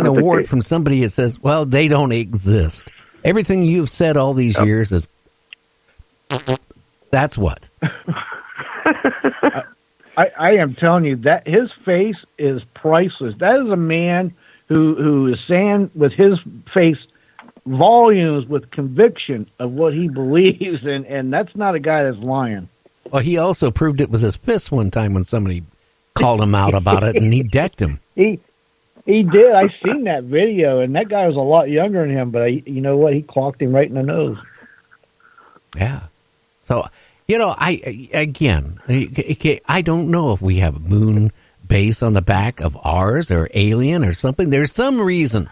an award from somebody that says, well, they don't exist. Everything you've said all these years is, that's what. I am telling you that his face is priceless. That is a man who is saying with his face volumes with conviction of what he believes, and that's not a guy that's lying. Well, he also proved it with his fist one time when somebody called him out about it, and he decked him. He did. I seen that video, and that guy was a lot younger than him, but you know what? He clocked him right in the nose. Yeah. So, I don't know if we have a moon base on the back of ours or alien or something. There's some reason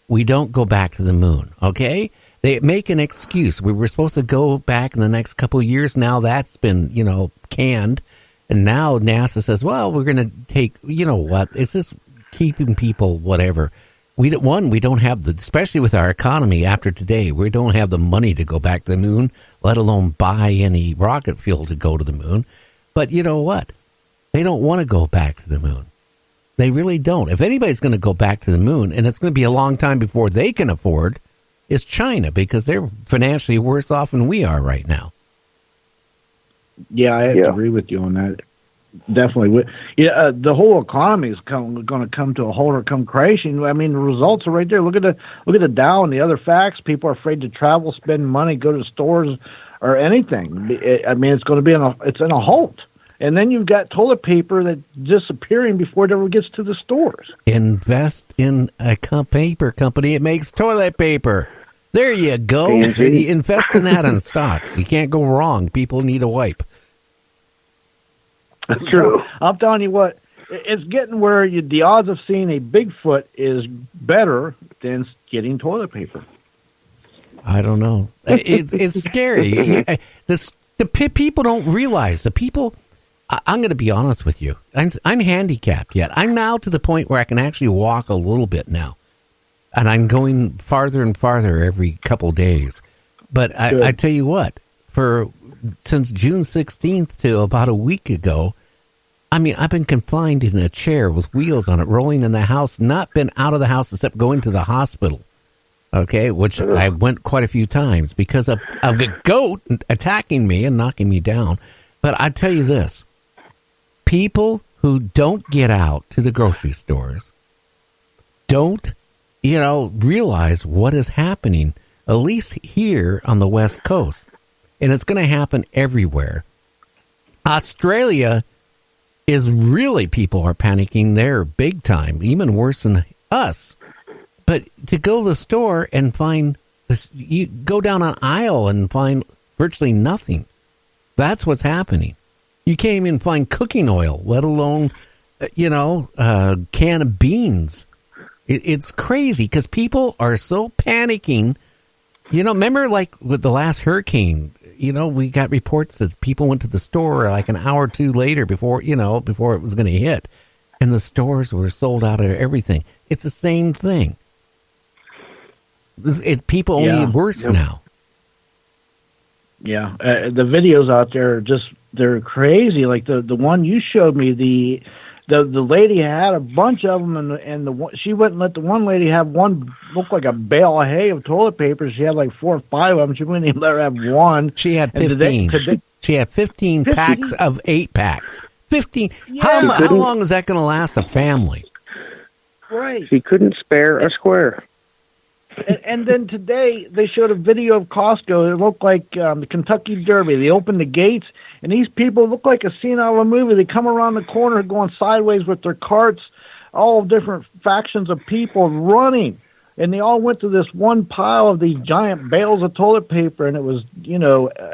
we don't go back to the moon, okay? They make an excuse. We were supposed to go back in the next couple of years. Now that's been, canned. And now NASA says, well, we're going to take, it's just keeping people, whatever. We don't have especially with our economy after today, we don't have the money to go back to the moon, let alone buy any rocket fuel to go to the moon. But you know what? They don't want to go back to the moon. They really don't. If anybody's going to go back to the moon, and it's going to be a long time before they can afford, is China, because they're financially worse off than we are right now. Yeah, I have to agree with you on that. Definitely. Yeah, the whole economy is going to come to a halt or come crashing. I mean, the results are right there. Look at the Dow and the other facts. People are afraid to travel, spend money, go to stores or anything. I mean, it's going to be in a halt. And then you've got toilet paper that's disappearing before it ever gets to the stores. Invest in a paper company. It makes toilet paper. There you go. Invest in that in stocks. You can't go wrong. People need a wipe. That's true. I'm telling you what, it's getting where the odds of seeing a Bigfoot is better than getting toilet paper. I don't know. It's scary. People don't realize. The people, I'm going to be honest with you. I'm handicapped yet. I'm now to the point where I can actually walk a little bit now. And I'm going farther and farther every couple days. But I tell you what, since June 16th to about a week ago, I mean, I've been confined in a chair with wheels on it, rolling in the house, not been out of the house except going to the hospital, okay, which I went quite a few times because of a goat attacking me and knocking me down. But I tell you this, people who don't get out to the grocery stores don't, realize what is happening, at least here on the West Coast. And it's going to happen everywhere. Australia is really, people are panicking there big time, even worse than us. But to go to the store and find, you go down an aisle and find virtually nothing. That's what's happening. You can't even find cooking oil, let alone, a can of beans. It's crazy because people are so panicking. Remember like with the last hurricane, we got reports that people went to the store like an hour or two later before it was going to hit. And the stores were sold out of everything. It's the same thing. People only worse now. Yeah. The videos out there they're crazy. Like the one you showed me, the lady had a bunch of them, and she wouldn't let the one lady have one, looked like a bale of hay of toilet paper. She had like 4 or 5 of them. She wouldn't even let her have one. She had 15. She had 15 packs of 8 packs. 15. Yeah. How long is that going to last a family? Right. She couldn't spare a square. And then today they showed a video of Costco. It looked like the Kentucky Derby. They opened the gates, and these people look like a scene out of a movie. They come around the corner going sideways with their carts, all different factions of people running. And they all went to this one pile of these giant bales of toilet paper, and it was,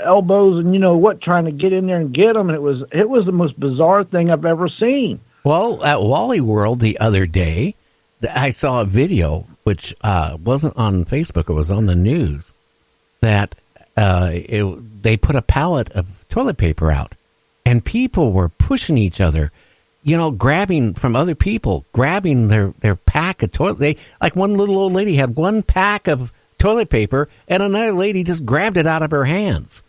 elbows and trying to get in there and get them. And it was the most bizarre thing I've ever seen. Well, at Wally World the other day, I saw a video, which wasn't on Facebook, it was on the news, that they put a pallet of toilet paper out, and people were pushing each other, grabbing from other people, grabbing their pack of toilet. Like one little old lady had 1 pack of toilet paper, and another lady just grabbed it out of her hands.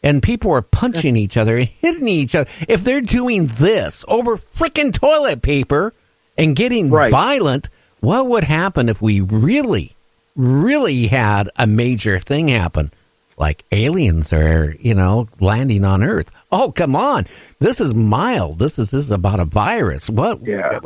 And people were punching each other and hitting each other. If they're doing this over freaking toilet paper and getting violent, What would happen if we really, really had a major thing happen? Like aliens are, landing on Earth. Oh, come on. This is mild. This is about a virus.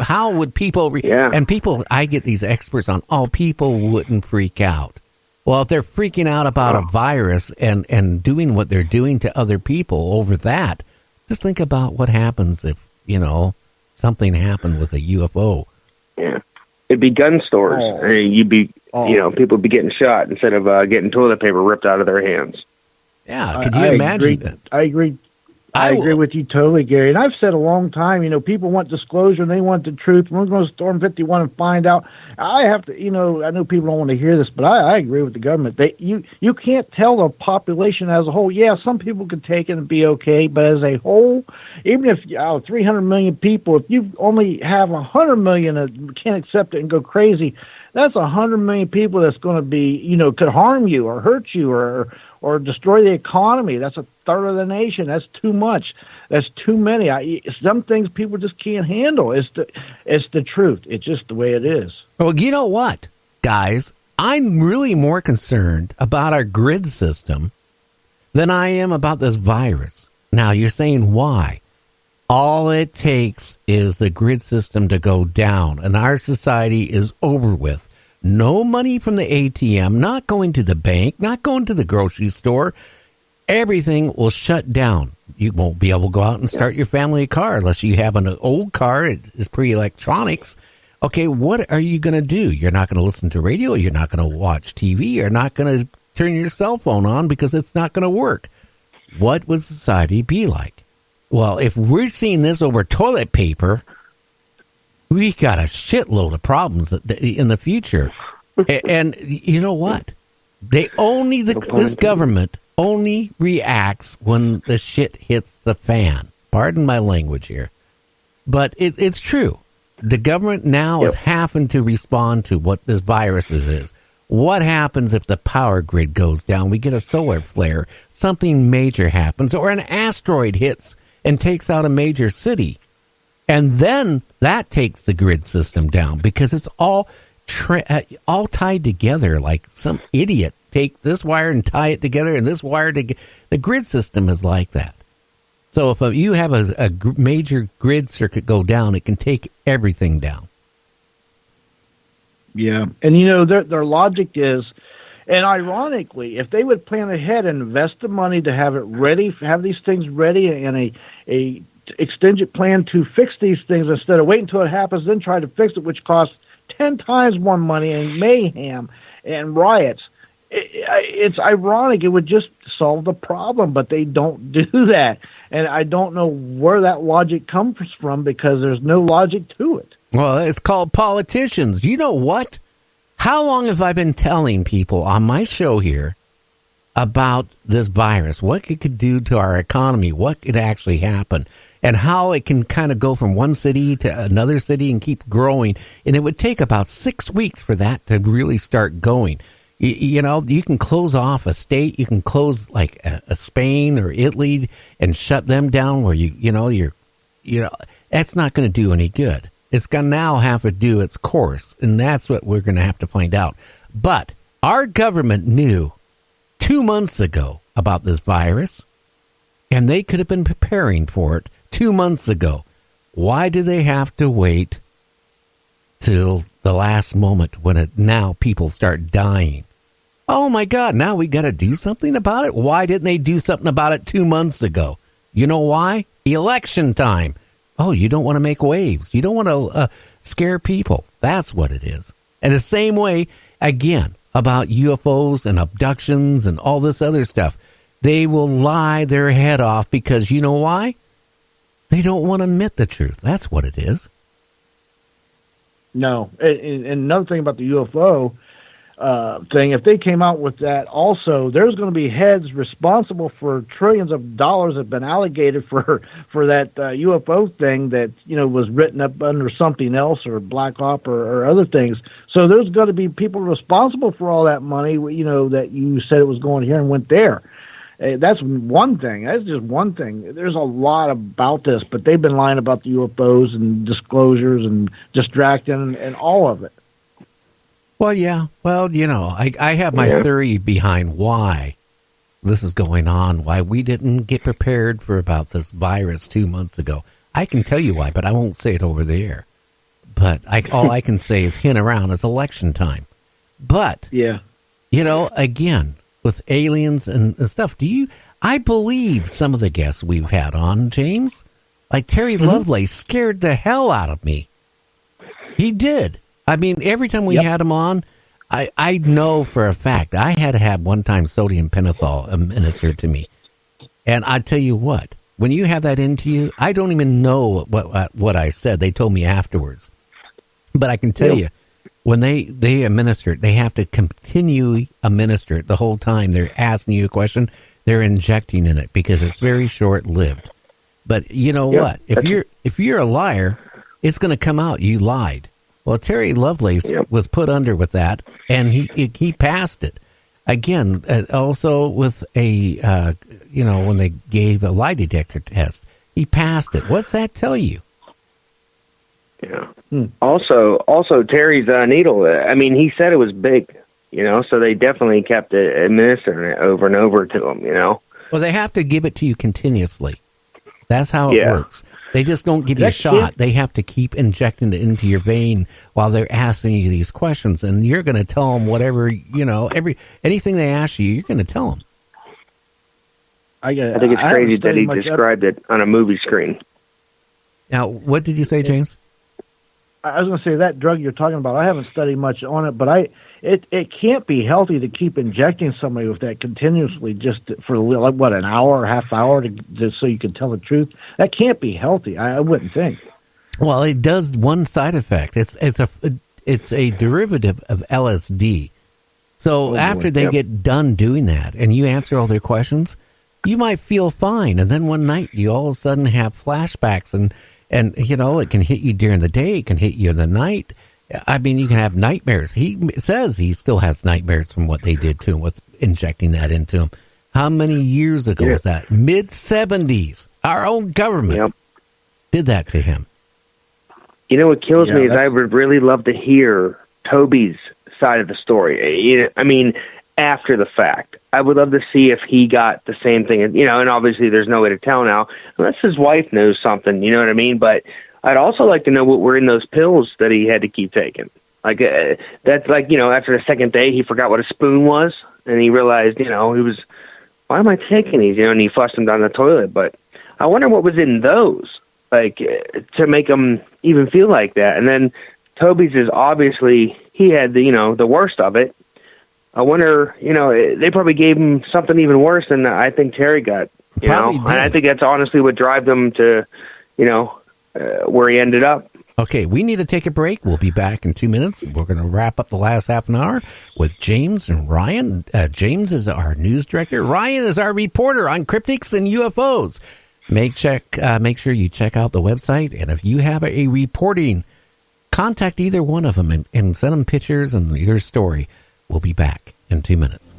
How would people, and people, I get these experts on, people wouldn't freak out. Well, if they're freaking out about a virus and doing what they're doing to other people over that, just think about what happens if, something happened with a UFO. Yeah. It'd be gun stores. You'd be, people would be getting shot instead of getting toilet paper ripped out of their hands. Yeah, could you imagine that? I agree. I agree with you totally, Gary. And I've said a long time, people want disclosure and they want the truth. We're going to Storm 51 and find out. I have to, I know people don't want to hear this, but I agree with the government. You can't tell the population as a whole. Yeah, some people can take it and be okay, but as a whole, even if 300 million people, if you only have 100 million that can't accept it and go crazy, that's 100 million people that's going to be, could harm you or hurt you or destroy the economy. That's a third of the nation. That's too much. That's too many. Some things people just can't handle. It's the truth. It's just the way it is. Well, you know what, guys? I'm really more concerned about our grid system than I am about this virus. Now, you're saying why? All it takes is the grid system to go down, and our society is over with. No money from the ATM, not going to the bank, not going to the grocery store. Everything will shut down. You won't be able to go out and start your family car unless you have an old car. It is pre-electronics. Okay, what are you going to do? You're not going to listen to radio. You're not going to watch TV. You're not going to turn your cell phone on because it's not going to work. What would society be like? Well, if we're seeing this over toilet paper, we got a shitload of problems in the future. And you know what? This government only reacts when the shit hits the fan. Pardon my language here. But it's true. The government now is having to respond to what this virus is. What happens if the power grid goes down? We get a solar flare, something major happens, or an asteroid hits and takes out a major city. And then that takes the grid system down because it's all tied together like some idiot. Take this wire and tie it together and this wire together. The grid system is like that. So if you have a major grid circuit go down, it can take everything down. Yeah. And, their logic is, and ironically, if they would plan ahead and invest the money to have it ready, have these things ready and a extended plan to fix these things instead of waiting until it happens, then try to fix it, which costs 10 times more money and mayhem and riots. It's ironic. It would just solve the problem, but they don't do that. And I don't know where that logic comes from because there's no logic to it. Well, it's called politicians. You know what? How long have I been telling people on my show here about this virus, what it could do to our economy, what could actually happen, and how it can kind of go from one city to another city and keep growing. And it would take about 6 weeks for that to really start going. You can close off a state. You can close like a Spain or Italy and shut them down where that's not going to do any good. It's going to now have to do its course. And that's what we're going to have to find out. But our government knew 2 months ago about this virus, and they could have been preparing for it 2 months ago. Why do they have to wait till the last moment when now people start dying? Oh my God, now we got to do something about it? Why didn't they do something about it 2 months ago? You know why? Election time. Oh, you don't want to make waves. You don't want to scare people. That's what it is. And the same way, again, about UFOs and abductions and all this other stuff. They will lie their head off because you know why? They don't want to admit the truth. That's what it is. No. And another thing about the UFO thing, if they came out with that also, there's going to be heads responsible for trillions of dollars that have been allocated for that UFO thing that, was written up under something else or Black Op or other things. So there's going to be people responsible for all that money, that you said it was going here and went there. That's one thing. That's just one thing. There's a lot about this, but they've been lying about the UFOs and disclosures and distracting and all of it. Well, yeah. Well, I have my theory behind why this is going on, why we didn't get prepared for about this virus 2 months ago. I can tell you why, but I won't say it over the air. But all I can say is hint around is election time. But, again, with aliens and stuff, I believe some of the guests we've had on, James, like Terry Lovelace scared the hell out of me. He did. I mean, every time we had him on, I know for a fact, I had to have one time sodium pentothal administered to me. And I tell you what, when you have that into you, I don't even know what I said. They told me afterwards. But I can tell you, when they administer it, they have to continue administer it the whole time. They're asking you a question. They're injecting in it because it's very short-lived. But you know what? If you're a liar, it's going to come out you lied. Well, Terry Lovelace was put under with that, and he passed it. Again, also with when they gave a lie detector test, he passed it. What's that tell you? Yeah. Also, Terry's needle. I mean, he said it was big. So they definitely kept administering it over and over to him. Well, they have to give it to you continuously. That's how it works. They just don't give you a shot. They have to keep injecting it into your vein while they're asking you these questions, and you're going to tell them whatever anything they ask you. You're going to tell them. I think it's crazy that he described it on a movie screen. Now, what did you say, James? I was going to say that drug you're talking about. I haven't studied much on it, but it can't be healthy to keep injecting somebody with that continuously just for an hour or half hour just so you can tell the truth. That can't be healthy. I wouldn't think. Well, it does one side effect. It's a derivative of LSD. So after they get done doing that and you answer all their questions, you might feel fine, and then one night you all of a sudden have flashbacks and it can hit you during the day, it can hit you in the night. I mean, you can have nightmares. He says he still has nightmares from what they did to him with injecting that into him. How many years ago was that? Mid-70s. Our own government did that to him. What kills me is I would really love to hear Toby's side of the story. I mean, after the fact. I would love to see if he got the same thing. And obviously there's no way to tell now, unless his wife knows something, you know what I mean? But I'd also like to know what were in those pills that he had to keep taking. Like, that's like, after the second day, he forgot what a spoon was, and he realized, he was, why am I taking these? And he flushed them down the toilet. But I wonder what was in those, like, to make him even feel like that. And then Toby's is obviously, he had the worst of it. I wonder, they probably gave him something even worse than I think Terry got, and I think that's honestly what drive them to, where he ended up. Okay, we need to take a break. We'll be back in 2 minutes. We're going to wrap up the last half an hour with James and Ryan. James is our news director. Ryan is our reporter on cryptids and UFOs. Make sure you check out the website, and if you have a reporting, contact either one of them and send them pictures and your story. We'll be back in 2 minutes.